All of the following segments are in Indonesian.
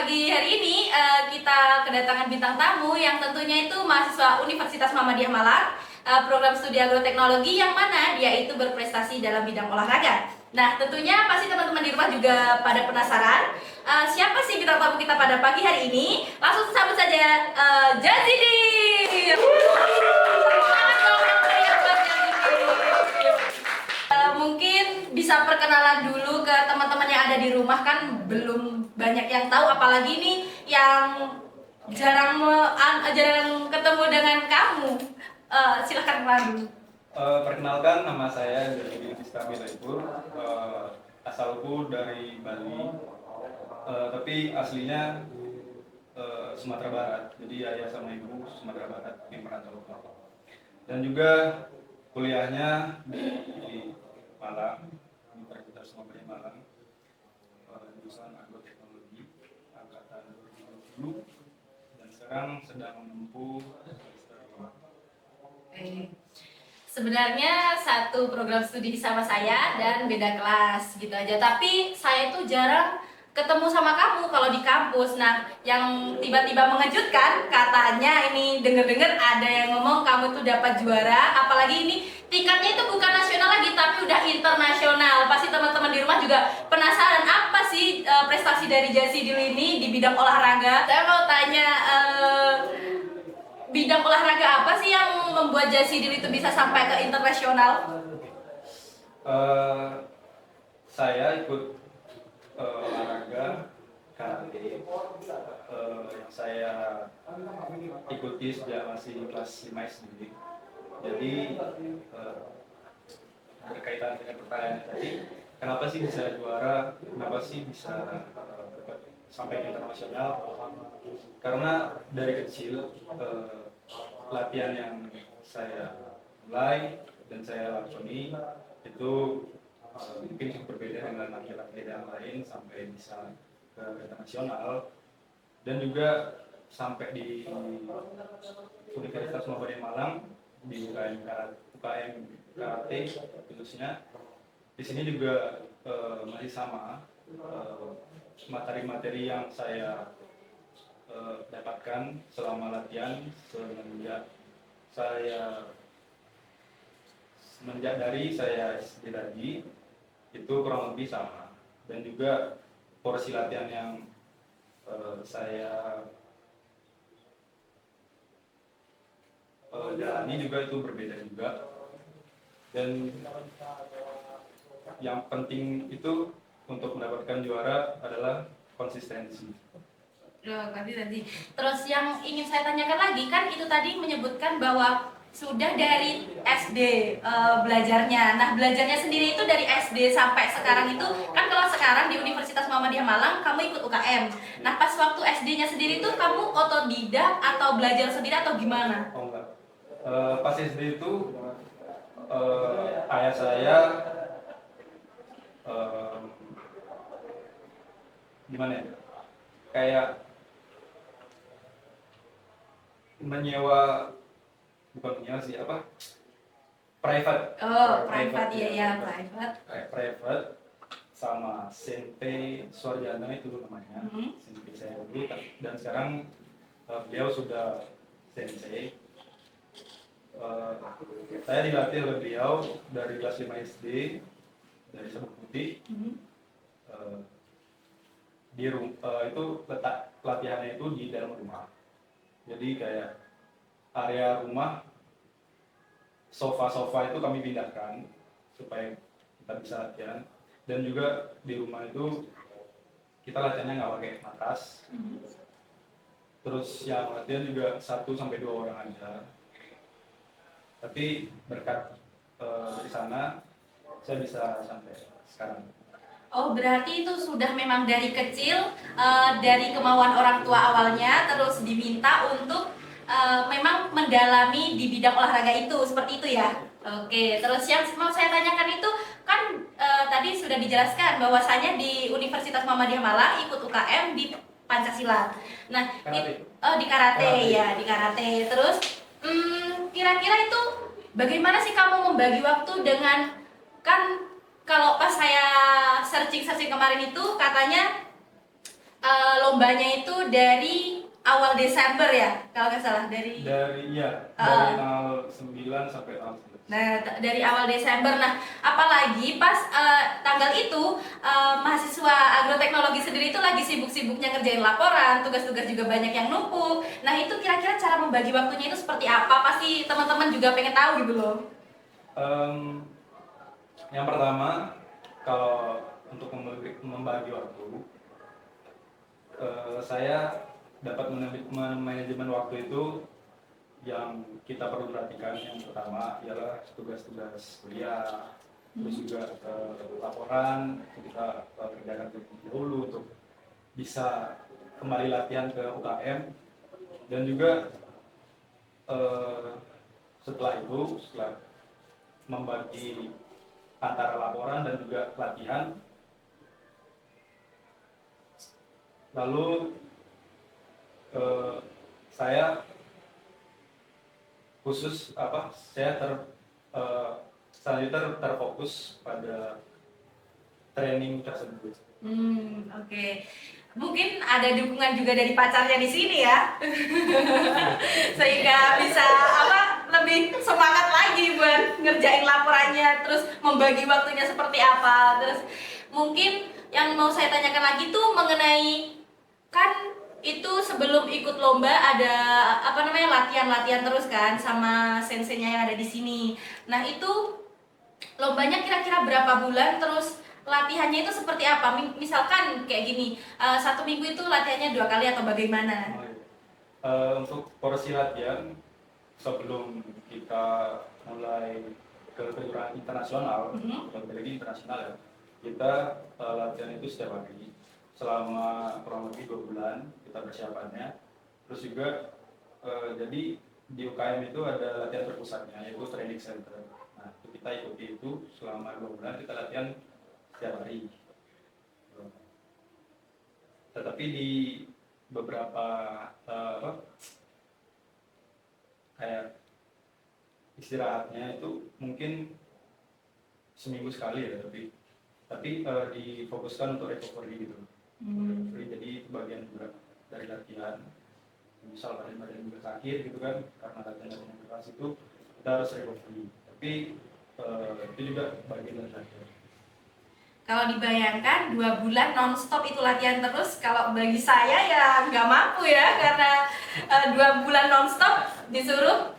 pagi hari ini kita kedatangan bintang tamu yang tentunya itu mahasiswa Universitas Muhammadiyah Malang, program studi agroteknologi yang mana dia itu berprestasi dalam bidang olahraga. Nah, tentunya pasti teman-teman di rumah juga pada penasaran siapa sih bintang tamu kita pada pagi hari ini? Langsung sambut saja Jazidi. Mungkin bisa perkenalan dulu ke teman-teman yang ada di rumah, kan belum banyak yang tahu, apalagi nih yang jarang ketemu dengan kamu. Silahkan kenalan dulu. Perkenalkan, nama saya Jazidi Istiqamilahipur. Asalku dari Bali, tapi aslinya Sumatera Barat. Jadi ayah sama ibu Sumatera Barat yang merantau. Dan juga kuliahnya di Malang, Universitas Muhammadiyah Malang, jurusan agroteknologi angkatan 2020, dan sekarang sedang menempuh semester 5. Sebenarnya satu program studi sama saya dan beda kelas gitu aja, tapi saya tuh jarang ketemu sama kamu kalau di kampus. Nah, yang tiba-tiba mengejutkan, katanya ini denger-denger ada yang ngomong kamu tuh dapat juara, apalagi ini tingkatnya itu bukan nasional lagi tapi udah internasional. Pasti teman-teman di rumah juga penasaran apa sih prestasi dari Jazidil ini di bidang olahraga. Saya mau tanya, bidang olahraga apa sih yang membuat Jazidil itu bisa sampai ke internasional? Saya ikut olahraga karate yang saya ikuti sejak masih kelas 5 SD. Jadi berkaitan dengan pertanyaan tadi, kenapa sih bisa juara, kenapa sih bisa sampai internasional? Karena dari kecil latihan yang saya mulai dan saya lakoni itu mungkin berbeda dengan laki-laki yang lain sampai bisa ke internasional, dan juga sampai di Universitas Muhammadiyah Malang di UKM karate khususnya. Di sini juga masih sama, materi-materi yang saya dapatkan selama latihan semenjak dari saya SD lagi itu kurang lebih sama, dan juga porsi latihan yang saya jalani juga itu berbeda juga. Dan yang penting itu untuk mendapatkan juara adalah konsistensi. Tadi. Terus yang ingin saya tanyakan lagi, kan itu tadi menyebutkan bahwa sudah dari SD belajarnya. Nah, belajarnya sendiri itu dari SD sampai sekarang itu, kan kalau sekarang di Universitas Muhammadiyah Malang kamu ikut UKM. Nah, pas waktu SD-nya sendiri itu kamu otodidak atau belajar sendiri atau gimana? Oh enggak. Pas SD itu ayah saya gimana ya? Kayak menyewa, bukan menyewa sih, apa? Private. Oh, private ya, private. Private sama SMP Suarjana itu namanya. SMP saya dulu, dan sekarang beliau sudah sensei. Saya dilatih oleh beliau dari kelas 5 SD dari Sabuk Putih. Itu letak pelatihannya itu di dalam rumah. Jadi kayak area rumah, sofa-sofa itu kami pindahkan supaya kita bisa latihan, dan juga di rumah itu kita latihannya nggak pakai matas. Terus yang latihan juga 1 sampai 2 orang aja. Tapi berkat dari sana saya bisa sampai sekarang. Oh, berarti itu sudah memang dari kecil, dari kemauan orang tua awalnya, terus diminta untuk memang mendalami di bidang olahraga itu, seperti itu ya? Oke, terus yang mau saya tanyakan itu, kan tadi sudah dijelaskan bahwasanya di Universitas Muhammadiyah Malang ikut UKM di Pancasila. Nah, di karate ya, di karate. Terus, kira-kira itu bagaimana sih kamu membagi waktu dengan, kan kalau pas saya searching kemarin itu katanya lombanya itu dari awal Desember ya, kalau nggak salah dari. Dari tanggal 9 sampai tanggal 11. Nah, dari awal Desember. Nah, apalagi pas tanggal itu mahasiswa agroteknologi sendiri itu lagi sibuk-sibuknya ngerjain laporan, tugas-tugas juga banyak yang numpuk. Nah, itu kira-kira cara membagi waktunya itu seperti apa? Pasti teman-teman juga pengen tahu gitu loh. Em, yang pertama, kalau untuk membagi waktu, saya dapat manajemen waktu itu. Yang kita perlu perhatikan yang pertama ialah tugas-tugas kuliah, terus juga laporan kita kerjakan terlebih dahulu untuk bisa kembali latihan ke UKM, dan juga setelah membagi antara laporan dan juga latihan, lalu saya selanjutnya terfokus pada training tersebut. Oke. Mungkin ada dukungan juga dari pacarnya di sini ya. Sehingga bisa lebih semangat lagi buat ngerjain laporannya, terus membagi waktunya seperti apa. Terus mungkin yang mau saya tanyakan lagi tuh mengenai, kan itu sebelum ikut lomba ada latihan-latihan terus kan sama senseinya yang ada di sini. Nah, itu lombanya kira-kira berapa bulan, terus latihannya itu seperti apa? Misalkan kayak gini, 1 minggu itu latihannya 2 kali atau bagaimana? Untuk porsi latihan sebelum kita mulai ke kejuaraan internasional, lagi internasional ya, kita latihan itu setiap hari selama kurang lebih 2 bulan kita persiapannya. Terus juga jadi di UKM itu ada latihan terpusatnya, yaitu training center. Nah, itu kita ikuti itu selama 2 bulan, kita latihan setiap hari. Tetapi di beberapa kayak istirahatnya itu mungkin seminggu sekali ya, tapi difokuskan untuk recovery gitu. Jadi bagian juga dari latihan, misal badan juga sakit gitu kan, karena latihan yang keras itu kita harus recovery, tapi itu juga bagian dari latihan. Kalau dibayangkan 2 bulan nonstop itu latihan terus, kalau bagi saya ya nggak mampu ya, karena 2 bulan nonstop disuruh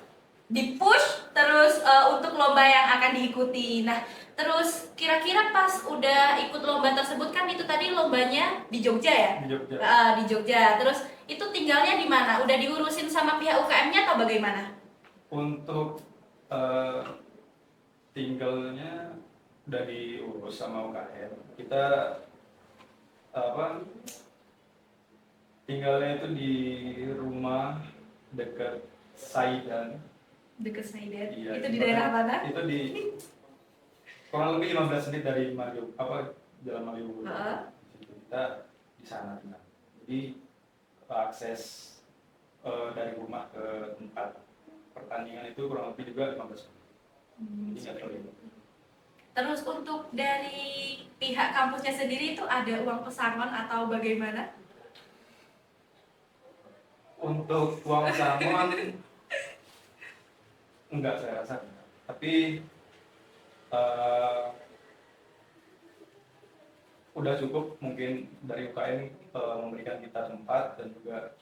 di-push terus untuk lomba yang akan diikuti. Nah, terus kira-kira pas udah ikut lomba tersebut, kan itu tadi lombanya di Jogja ya? Di Jogja. Di Jogja. Terus itu tinggalnya di mana? Udah diurusin sama pihak UKM-nya atau bagaimana? Untuk tinggalnya udah diurus sama UKM. Kita tinggalnya itu di rumah dekat Saidan. Dekat Saidan. Iya, Itu di daerah mana? Itu di kurang lebih 15 menit dari Jalan Malioboro. Kita di sana. Jadi akses dari rumah ke tempat pertandingan itu kurang lebih juga 15 menit. Terus untuk dari pihak kampusnya sendiri itu ada uang pesangon atau bagaimana? Untuk uang pesangon enggak, saya rasa enggak. Tapi udah cukup mungkin dari UKM memberikan kita tempat dan juga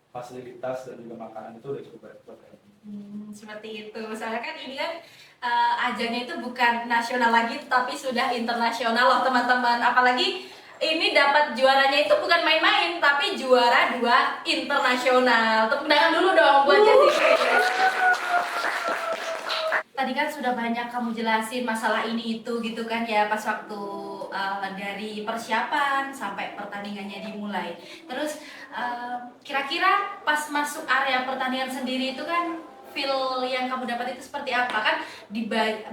fasilitas dan juga makanan, itu udah cukup baik. Seperti itu. Soalnya kan ini kan ajangnya itu bukan nasional lagi, tapi sudah internasional loh teman-teman. Apalagi ini dapat juaranya itu bukan main-main, tapi juara 2 internasional. Tepuk tangan dulu dong buat Jessica. Tadi kan sudah banyak kamu jelasin masalah ini itu gitu kan ya, pas waktu dari persiapan sampai pertandingannya dimulai. Terus kira-kira pas masuk area pertandingan sendiri itu kan feel yang kamu dapat itu seperti apa? Kan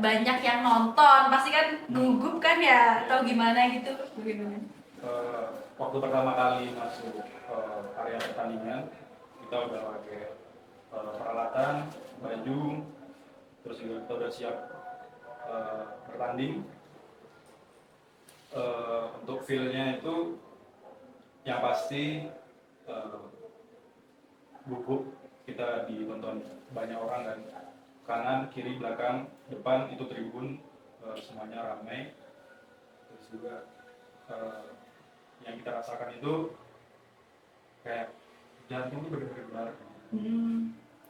banyak yang nonton, pasti kan gugup kan ya, atau gimana gitu? Bagaimana? Waktu pertama kali masuk area pertandingan, kita udah pakai peralatan, baju, terus juga kita udah siap bertanding. Untuk feel-nya itu yang pasti gubuk kita ditonton banyak orang kan, kanan, kiri, belakang, depan itu tribun, semuanya ramai. Terus juga yang kita rasakan itu kayak jantung itu berdebar-debar.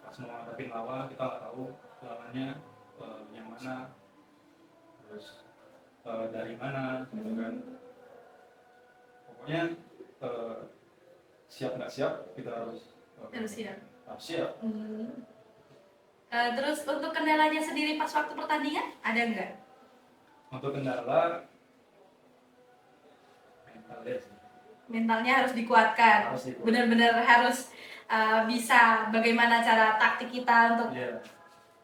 Pas mau ngadepin lawan kita nggak tahu lawannya yang mana, terus dari mana, gitu kan. Pokoknya siap nggak siap kita harus siap. siap. Terus untuk kendalanya sendiri pas waktu pertandingan ada nggak? Untuk kendala mentalnya sih. Mentalnya harus dikuatkan. Harus dikuatkan. Benar-benar harus bisa bagaimana cara taktik kita untuk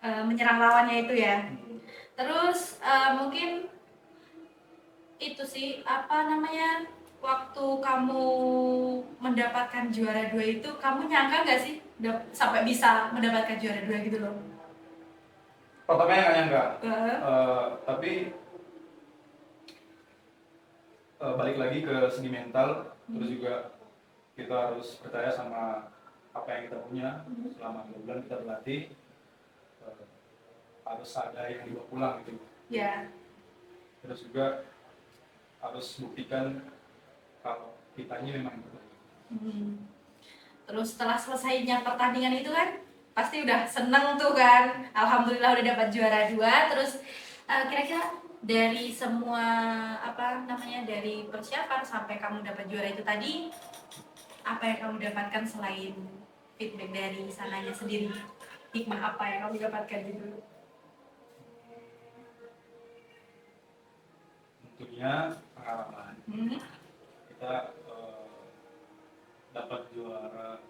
menyerang lawannya itu ya. Terus mungkin itu sih apa namanya, waktu kamu mendapatkan juara 2 itu kamu nyangka nggak sih sampai bisa mendapatkan juara 2 gitu loh? Pertamanya nggak nyangka, tapi balik lagi ke segi mental, terus juga kita harus percaya sama apa yang kita punya. Selama 2 bulan kita berlatih, harus ada yang dibawa pulang gitu. Ya. Terus juga harus buktikan kalau kitanya memang betul. Terus setelah selesainya pertandingan itu kan pasti udah seneng tuh kan, alhamdulillah udah dapat juara 2. Terus kira-kira dari semua apa namanya, dari persiapan sampai kamu dapat juara itu tadi, apa yang kamu dapatkan selain feedback dari sananya sendiri? Hikmah apa yang kamu dapatkan gitu? Tentunya pengalaman. Kita dapat juara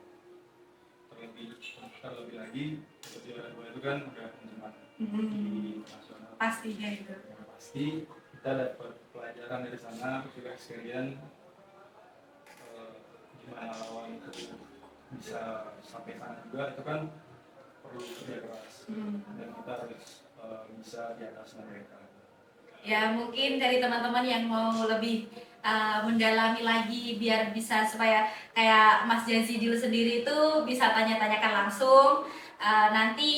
terlebih lagi, juara 2 itu kan udah penerimaan di nasional. Pastinya itu. Ya, pasti kita dapat pelajaran dari sana, terus juga experience gimana lawan itu bisa sampai sana juga, itu kan perlu kerja keras. Dan kita harus bisa di atas mereka. Ya mungkin dari teman-teman yang mau lebih mendalami lagi biar bisa supaya kayak Mas Jazidil sendiri itu bisa tanya-tanyakan langsung. Nanti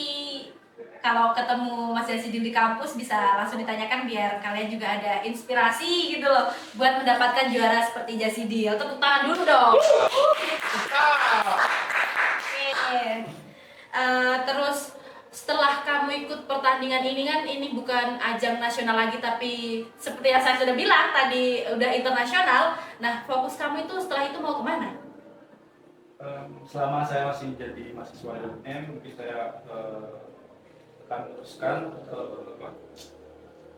kalau ketemu Mas Jazidil di kampus bisa langsung ditanyakan biar kalian juga ada inspirasi gitu loh buat mendapatkan juara seperti Jazidil. Tepuk tangan dulu dong. Oke. Terus setelah kamu ikut pertandingan ini kan, ini bukan ajang nasional lagi tapi seperti yang saya sudah bilang tadi udah internasional. Nah, fokus kamu itu setelah itu mau kemana? Selama saya masih jadi mahasiswa UNM, mungkin saya akan teruskan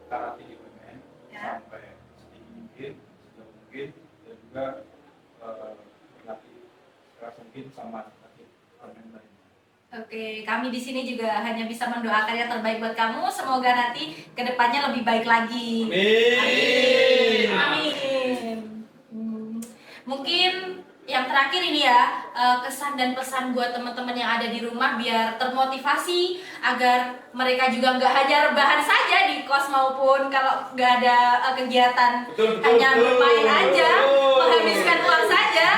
karate di UNM sampai setinggi mungkin, sejauh mungkin, dan juga berlatih keras mungkin sama atlet lain. Oke, kami di sini juga hanya bisa mendoakan yang terbaik buat kamu. Semoga nanti kedepannya lebih baik lagi. Amin. Amin. Mungkin yang terakhir ini ya, kesan dan pesan buat teman-teman yang ada di rumah biar termotivasi agar mereka juga nggak hanya rebahan saja di kos maupun kalau nggak ada kegiatan, hanya bermain aja, menghabiskan uang saja.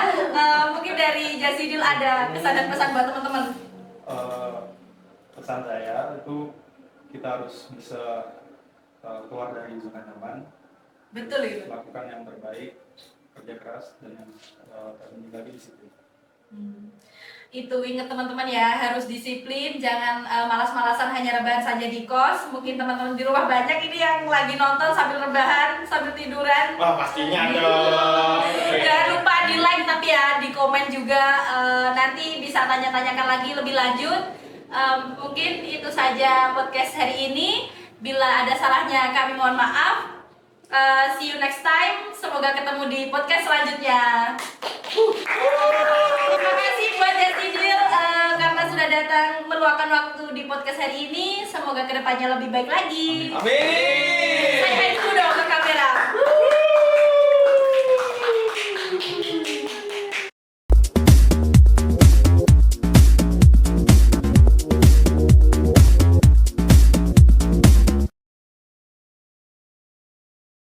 Mungkin dari Jazidil ada kesan dan pesan buat teman-teman. Pesan saya itu kita harus bisa keluar dari zona nyaman. Betul itu. Lakukan yang terbaik, kerja keras, dan yang terpenting lagi disiplin. Itu ingat teman-teman ya, harus disiplin, jangan malas-malasan hanya rebahan saja di kos. Mungkin teman-teman di rumah banyak ini yang lagi nonton sambil rebahan, sambil tiduran. Wah, pastinya dong. Jangan lupa di like tapi ya di komen juga, nanti bisa tanya-tanyakan lagi lebih lanjut. Mungkin itu saja podcast hari ini. Bila ada salahnya kami mohon maaf. See you next time. Semoga ketemu di podcast selanjutnya. Terima kasih buat Jazidil karena sudah datang meluangkan waktu di podcast hari ini. Semoga kedepannya lebih baik lagi. Amin. Saya dulu dong ke kamera.